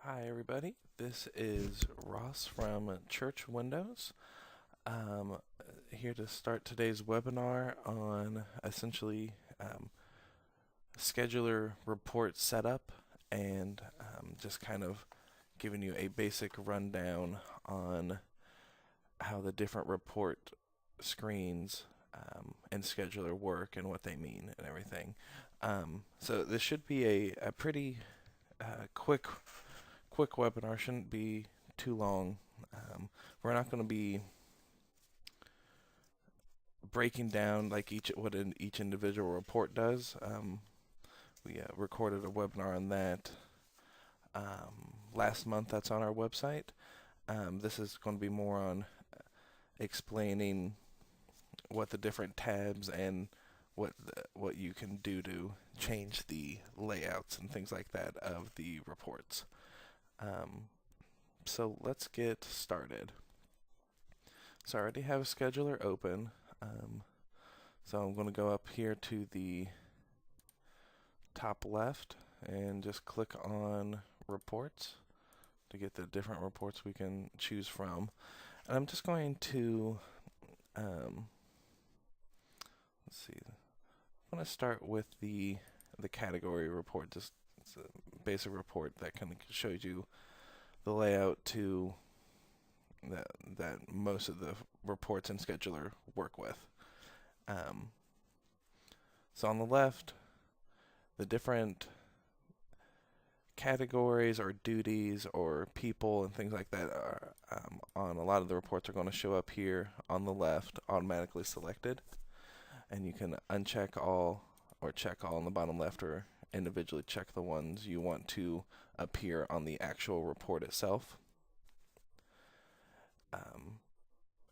Hi everybody, this is Ross from Church Windows. Um, Here to start today's webinar on essentially scheduler report setup and just kind of giving you a basic rundown on how the different report screens and scheduler work and what they mean and everything. So this should be a pretty quick webinar, shouldn't be too long. We're not going to be breaking down like each individual report does. We recorded a webinar on that last month. That's on our website. This is going to be more on explaining what the different tabs and what you can do to change the layouts and things like that of the reports. So let's get started. So I already have a scheduler open. So I'm going to go up here to the top left and just click on reports to get the different reports we can choose from. And I'm just going to, let's see, I'm going to start with the category report. Just it's a basic report that kind of shows you the layout to that most of the reports in scheduler work with. So on the left, the different categories or duties or people and things like that are on a lot of the reports are going to show up here on the left, automatically selected, and you can uncheck all or check all on the bottom left, or individually check the ones you want to appear on the actual report itself.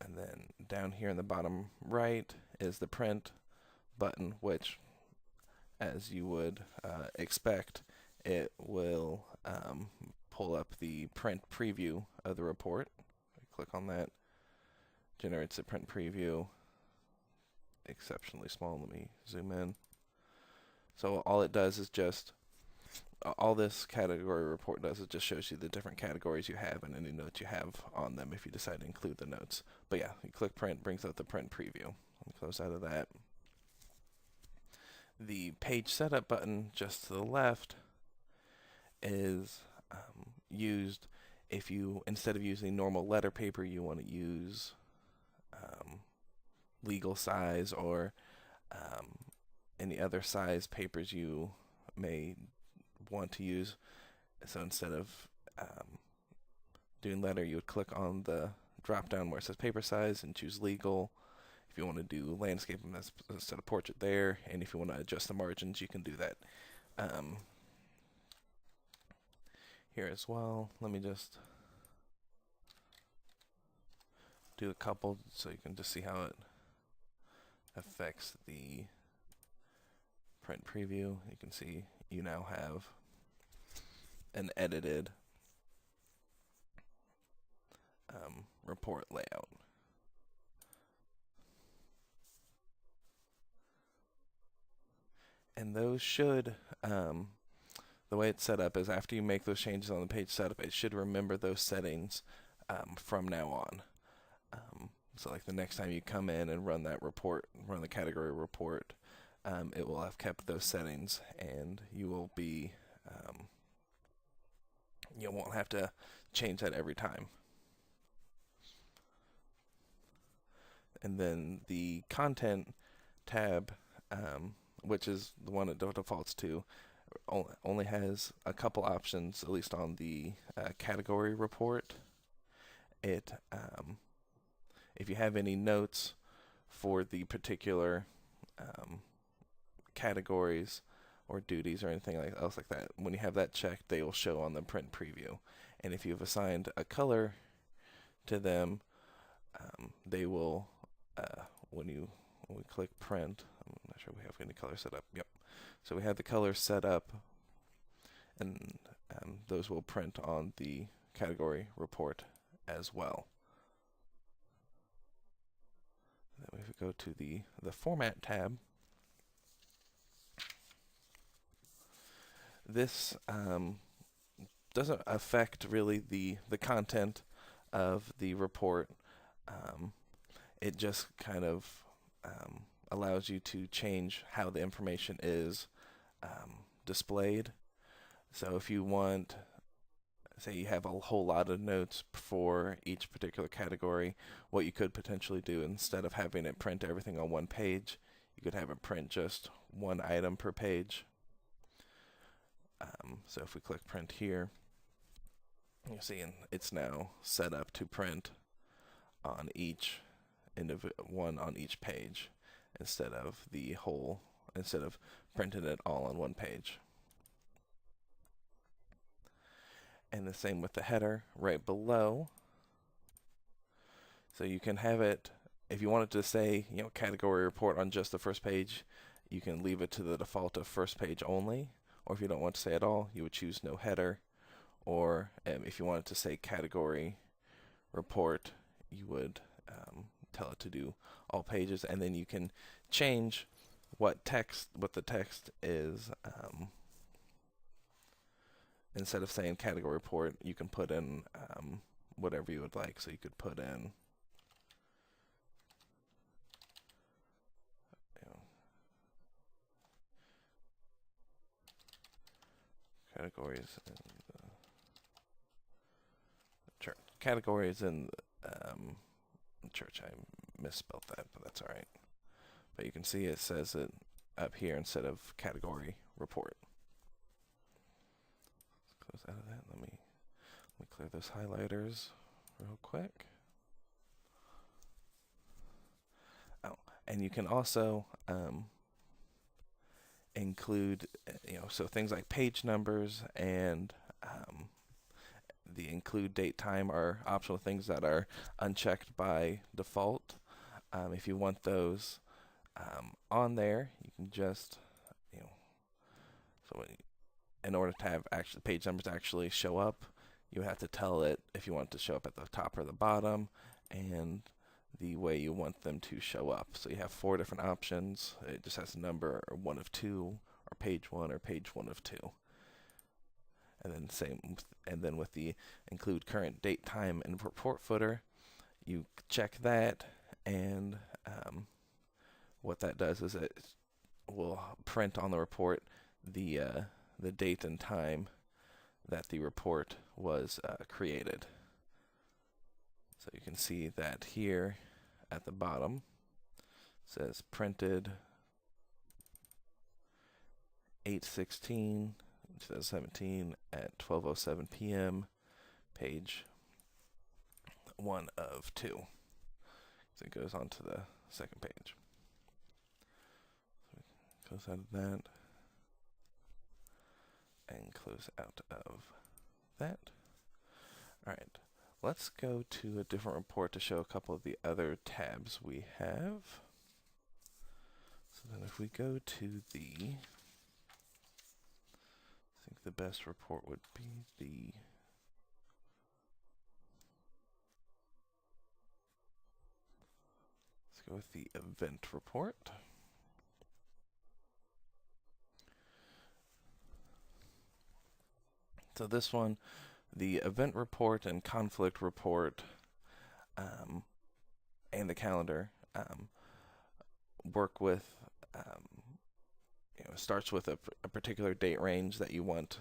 And then down here in the bottom right is the print button, which, as you would expect, it will pull up the print preview of the report. Click on that, generates a print preview, exceptionally small. Let me zoom in. So all it does is just, all this category report does is just shows you the different categories you have and any notes you have on them if you decide to include the notes. But yeah, you click print, brings up the print preview. Let me close out of that. The page setup button just to the left is used if you, instead of using normal letter paper, you want to use legal size or any other size papers you may want to use. So instead of doing letter, you would click on the drop down where it says paper size and choose legal. If you want to do landscape, instead of portrait there, and if you want to adjust the margins, you can do that here as well. Let me just do a couple so you can just see how it affects the print preview. You can see you now have an edited report layout. And those should, the way it's set up is after you make those changes on the page setup, it should remember those settings from now on. So like the next time you come in and run that report, run the category report, it will have kept those settings, and you will be, you won't have to change that every time. And then the content tab, which is the one it defaults to, only has a couple options, at least on the category report. It, if you have any notes for the particular categories or duties or anything else like that, when you have that checked, they will show on the print preview. And if you've assigned a color to them, they will, when we click print, I'm not sure we have any color set up. Yep. So we have the colors set up, and those will print on the category report as well. Then if we go to the format tab, this doesn't affect really the content of the report. Um, it just kind of allows you to change how the information is displayed. So if you want, say you have a whole lot of notes for each particular category, what you could potentially do, instead of having it print everything on one page, you could have it print just one item per page. So if we click print here, you'll see it's now set up to print on each one on each page instead of printing it all on one page. And the same with the header right below. So you can have it, if you wanted to say, category report on just the first page, you can leave it to the default of first page only. Or if you don't want to say at all, you would choose no header. Or if you wanted to say category report, you would tell it to do all pages, and then you can change what the text is. Instead of saying category report, you can put in whatever you would like. So you could put in categories in the church. Categories in church. I misspelled that, but that's all right. But you can see it says it up here instead of category report. Let's close out of that. Let me clear those highlighters real quick. Oh, and you can also include, so things like page numbers and the include date time are optional things that are unchecked by default. If you want those on there, you can just, so in order to have actually page numbers actually show up, you have to tell it if you want it to show up at the top or the bottom, and the way you want them to show up. So you have 4 different options. It just has a number, or 1 of 2, or page 1, or page 1 of 2. And then with the include current date, time, and report footer, you check that, and what that does is it will print on the report the date and time that the report was created. So you can see that here at the bottom it says printed 8/16/2017 at 12:07 p.m. page 1 of 2. So it goes on to the second page. So close out of that and close out of that. Alright, let's go to a different report to show a couple of the other tabs we have. So then if we go to I think the best report would be let's go with the event report. So this one, the event report and conflict report and the calendar work with, starts with a particular date range that you want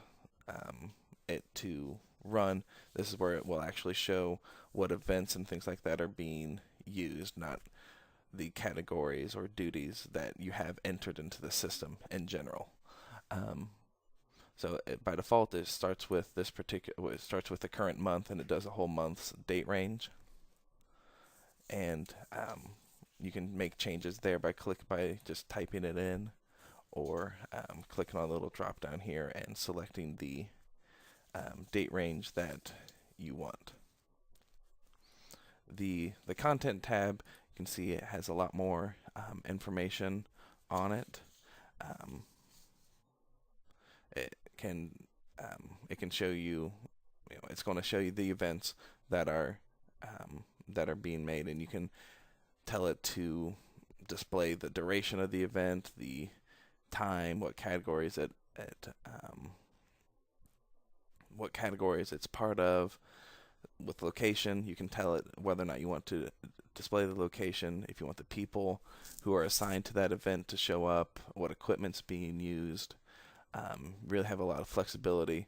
it to run. This is where it will actually show what events and things like that are being used, not the categories or duties that you have entered into the system in general. So by default, it starts with it starts with the current month, and it does a whole month's date range. And you can make changes there by just typing it in, or clicking on the little drop down here and selecting the date range that you want. The content tab, you can see it has a lot more information on it. It can show you, it's going to show you the events that are being made, and you can tell it to display the duration of the event, the time, what categories what categories it's part of. With location, you can tell it whether or not you want to display the location, if you want the people who are assigned to that event to show up, what equipment's being used. Really have a lot of flexibility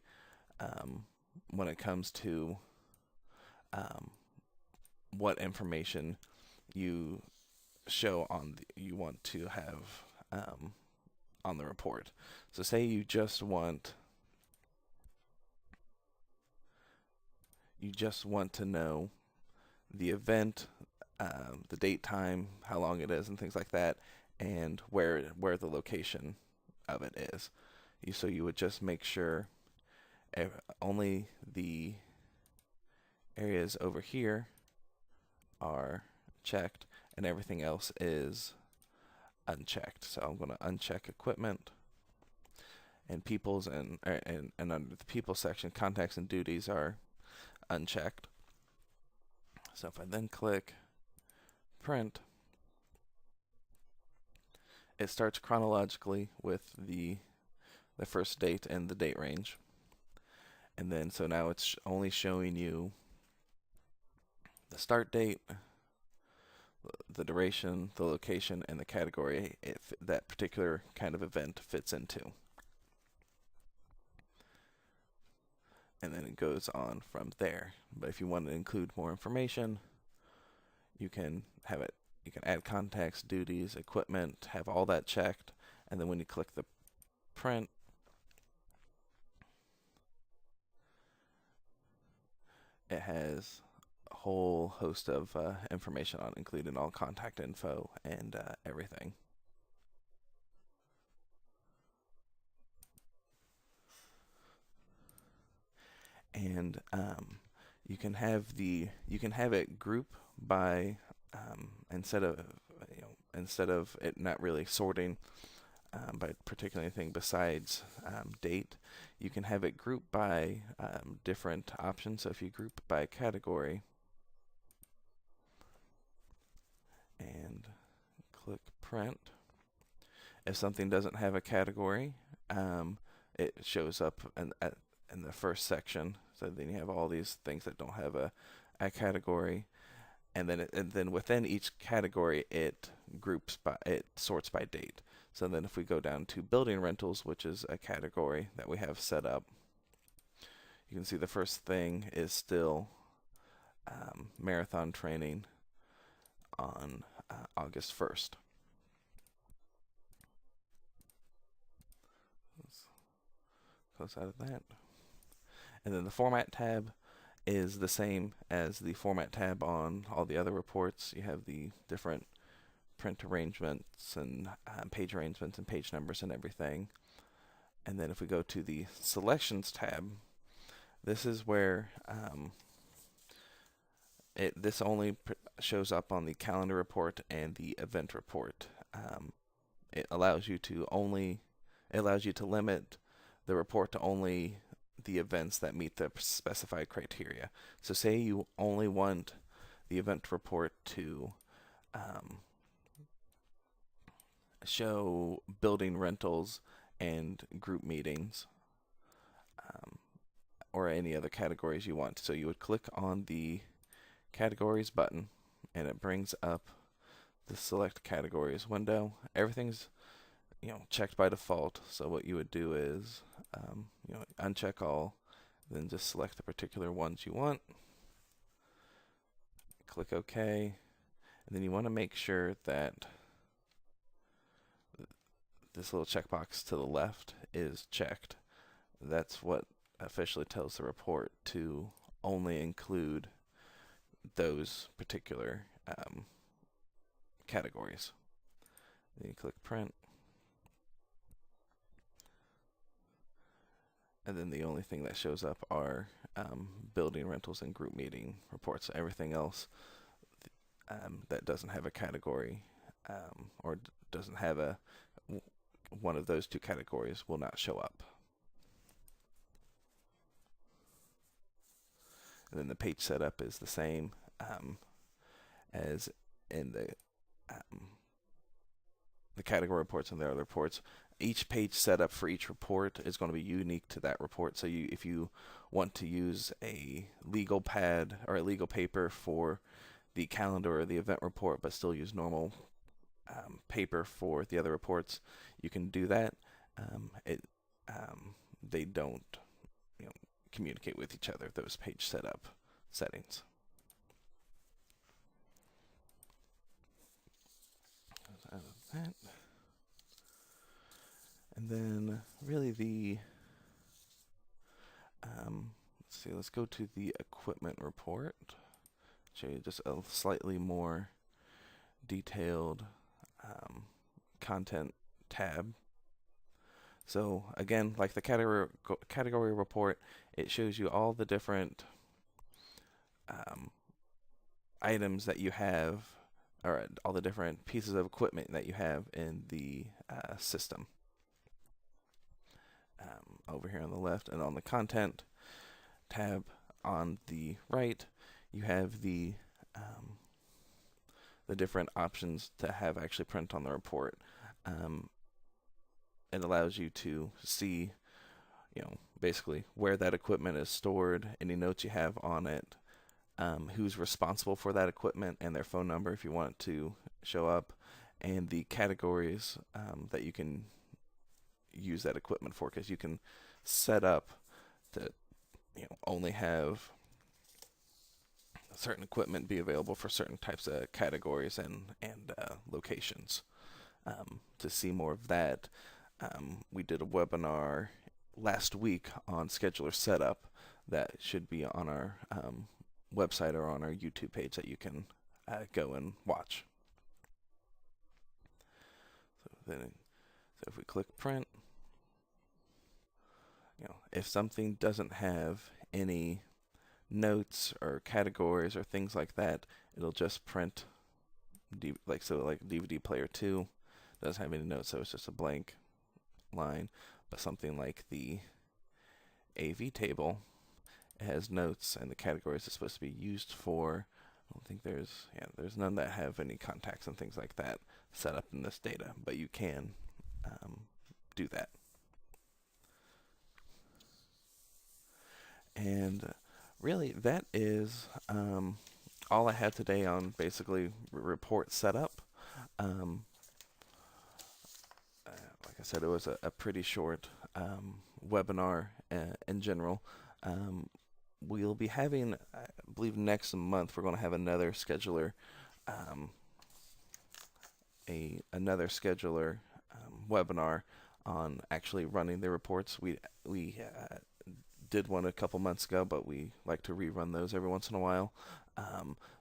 when it comes to what information you show you want to have on the report. So say you just want to know the event, the date, time, how long it is, and things like that, and where the location of it is. So you would just make sure only the areas over here are checked and everything else is unchecked. So I'm going to uncheck equipment and people's, and under the people section, contacts and duties are unchecked. So if I then click print, it starts chronologically with the first date and the date range. And then so now it's only showing you the start date, the duration, the location, and the category if that particular kind of event fits into. And then it goes on from there. But if you want to include more information, you can have it. You can add contacts, duties, equipment, have all that checked, and then when you click the print, it has a whole host of information on, including all contact info and everything. And you can have it group by instead of it not really sorting by particular anything besides date, you can have it group by different options. So if you group by category and click print, if something doesn't have a category, it shows up in the first section. So then you have all these things that don't have a category, and then within each category it sorts by date. So then if we go down to building rentals, which is a category that we have set up, you can see the first thing is still marathon training on August 1st. Let's close out of that. And then the format tab is the same as the format tab on all the other reports. You have the different print arrangements and page arrangements and page numbers and everything. And then if we go to the selections tab, this is where this only shows up on the calendar report and the event report. It allows you to limit the report to only the events that meet the specified criteria. So say you only want the event report to show building rentals and group meetings, or any other categories you want. So you would click on the categories button and it brings up the select categories window. Everything's checked by default. So what you would do is uncheck all, then just select the particular ones you want. Click OK, and then you want to make sure that this little checkbox to the left is checked. That's what officially tells the report to only include those particular categories. Then you click print. And then the only thing that shows up are building rentals and group meeting reports. Everything else that doesn't have a category or doesn't have one of those two categories will not show up. And then the page setup is the same as in the the category reports and the other reports. Each page setup for each report is going to be unique to that report. So if you want to use a legal pad or a legal paper for the calendar or the event report, but still use normal paper for the other reports, you can do that. They don't, communicate with each other, those page setup settings. Out of that. And then really let's see, let's go to the equipment report. Show you just a slightly more detailed content tab. So again, like the category report, it shows you all the different items that you have, or all the different pieces of equipment that you have in the system. Over here on the left, and on the content tab on the right, you have the different options to have actually print on the report. It allows you to see, basically where that equipment is stored, any notes you have on it, who's responsible for that equipment, and their phone number if you want it to show up, and the categories that you can use that equipment for, because you can set up to only have certain equipment be available for certain types of categories and locations. To see more of that, we did a webinar last week on scheduler setup that should be on our website or on our YouTube page that you can go and watch. So if we click print, if something doesn't have any notes or categories or things like that, it'll just print like DVD player 2 doesn't have any notes, so it's just a blank line. But something like the AV table, it has notes and the categories it's supposed to be used for. I don't think there's none that have any contacts and things like that set up in this data, but you can do that. And really, that is all I had today on basically report setup. Like I said, it was a pretty short webinar in general. We'll be having, I believe next month, we're going to have another scheduler, webinar on actually running the reports. We did one a couple months ago, but we like to rerun those every once in a while.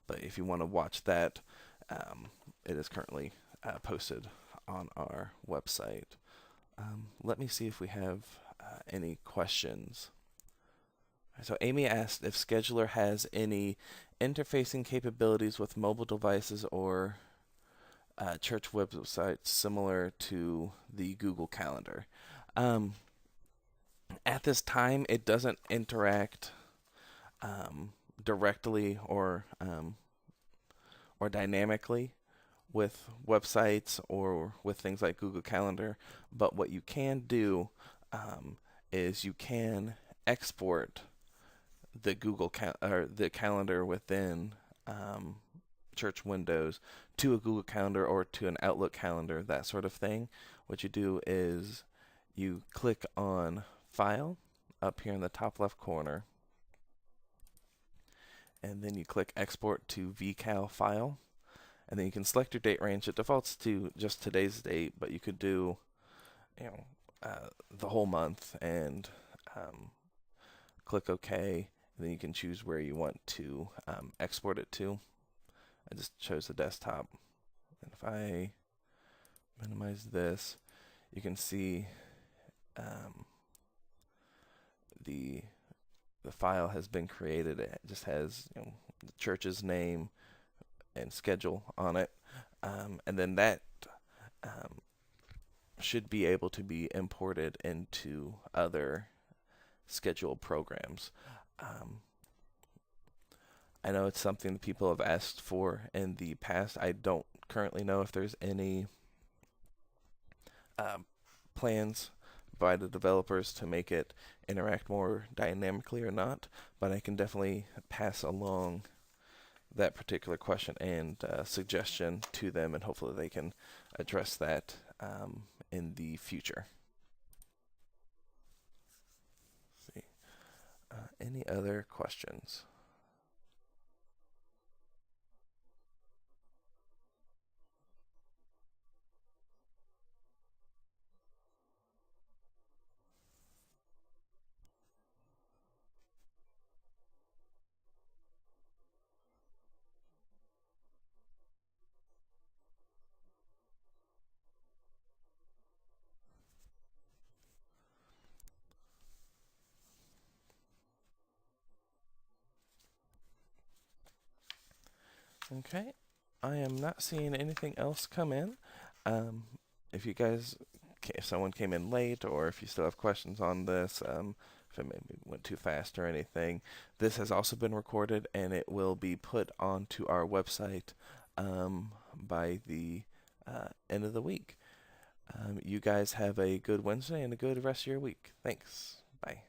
But if you want to watch that, it is currently posted on our website. Let me see if we have any questions. So Amy asked if Scheduler has any interfacing capabilities with mobile devices or church websites similar to the Google Calendar. At this time, it doesn't interact directly or dynamically with websites or with things like Google Calendar. But what you can do is you can export the the calendar within church windows to a Google Calendar or to an Outlook calendar, that sort of thing. What you do is you click on File up here in the top left corner, and then you click Export to VCal File, and then you can select your date range. It defaults to just today's date, but you could do the whole month and click OK, and then you can choose where you want to export it to. I just chose the desktop, and if I minimize this, you can see the file has been created. It just has the church's name and schedule on it, and then that should be able to be imported into other schedule programs. I know it's something that people have asked for in the past. I don't currently know if there's any plans by the developers to make it interact more dynamically or not, but I can definitely pass along that particular question and suggestion to them, and hopefully they can address that in the future. Let's see. Any other questions? Okay, I am not seeing anything else come in. Um, if you guys, if someone came in late, or if you still have questions on this, if it maybe went too fast or anything, this has also been recorded and it will be put onto our website by the end of the week. You guys have a good Wednesday and a good rest of your week. Thanks. Bye.